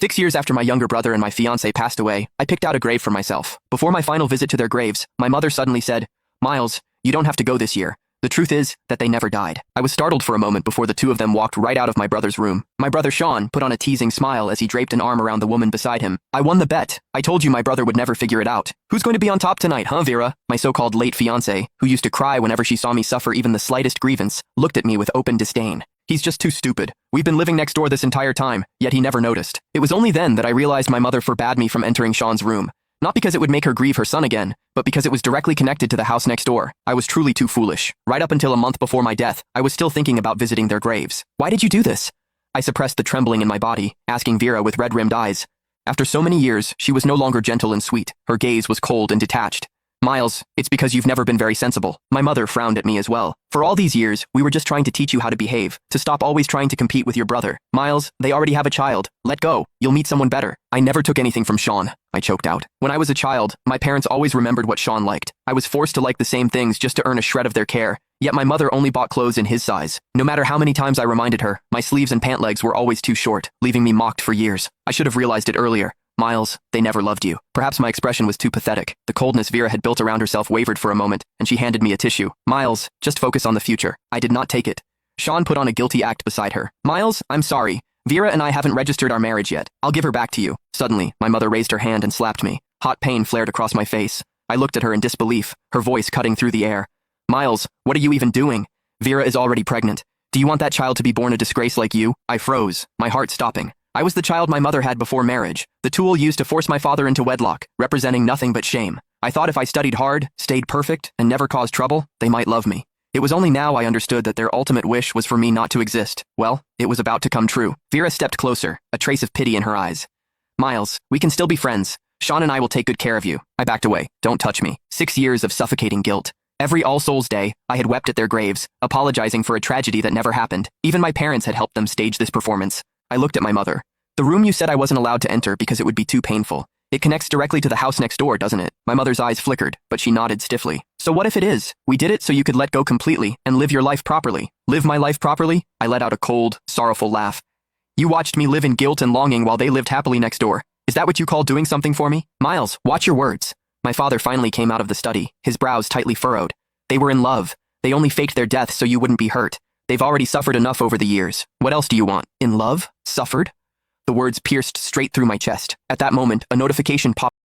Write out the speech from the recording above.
6 years after my younger brother and my fiancé passed away, I picked out a grave for myself. Before my final visit to their graves, my mother suddenly said, "Miles, you don't have to go this year." The truth is that they never died. I was startled for a moment before the two of them walked right out of my brother's room. My brother Sean put on a teasing smile as he draped an arm around the woman beside him. "I won the bet. I told you my brother would never figure it out. Who's going to be on top tonight, huh, Vera?" My so-called late fiancé, who used to cry whenever she saw me suffer even the slightest grievance, looked at me with open disdain. "He's just too stupid. We've been living next door this entire time, yet he never noticed." It was only then that I realized my mother forbade me from entering Sean's room. Not because it would make her grieve her son again, but because it was directly connected to the house next door. I was truly too foolish. Right up until a month before my death, I was still thinking about visiting their graves. "Why did you do this?" I suppressed the trembling in my body, asking Vera with red-rimmed eyes. After so many years, she was no longer gentle and sweet. Her gaze was cold and detached. "Miles, it's because you've never been very sensible." My mother frowned at me as well. "For all these years, we were just trying to teach you how to behave, to stop always trying to compete with your brother. Miles, they already have a child. Let go. You'll meet someone better." "I never took anything from Sean," I choked out. "When I was a child, my parents always remembered what Sean liked. I was forced to like the same things just to earn a shred of their care. Yet my mother only bought clothes in his size. No matter how many times I reminded her, my sleeves and pant legs were always too short, leaving me mocked for years. I should have realized it earlier. Miles, they never loved you." Perhaps my expression was too pathetic. The coldness Vera had built around herself wavered for a moment, and she handed me a tissue. "Miles, just focus on the future." I did not take it. Sean put on a guilty act beside her. "Miles, I'm sorry. Vera and I haven't registered our marriage yet. I'll give her back to you." Suddenly, my mother raised her hand and slapped me. Hot pain flared across my face. I looked at her in disbelief, her voice cutting through the air. "Miles, what are you even doing? Vera is already pregnant. Do you want that child to be born a disgrace like you?" I froze, my heart stopping. I was the child my mother had before marriage, the tool used to force my father into wedlock, representing nothing but shame. I thought if I studied hard, stayed perfect, and never caused trouble, they might love me. It was only now I understood that their ultimate wish was for me not to exist. Well, it was about to come true. Vera stepped closer, a trace of pity in her eyes. "Miles, we can still be friends. Sean and I will take good care of you." I backed away. "Don't touch me." 6 years of suffocating guilt. Every All Souls Day, I had wept at their graves, apologizing for a tragedy that never happened. Even my parents had helped them stage this performance. I looked at my mother. "The room you said I wasn't allowed to enter because it would be too painful. It connects directly to the house next door, doesn't it?" My mother's eyes flickered, but she nodded stiffly. "So what if it is? We did it so you could let go completely and live your life properly." "Live my life properly?" I let out a cold, sorrowful laugh. "You watched me live in guilt and longing while they lived happily next door. Is that what you call doing something for me?" "Miles, watch your words." My father finally came out of the study, his brows tightly furrowed. "They were in love. They only faked their death so you wouldn't be hurt. They've already suffered enough over the years. What else do you want?" "In love? Suffered?" The words pierced straight through my chest. At that moment, a notification popped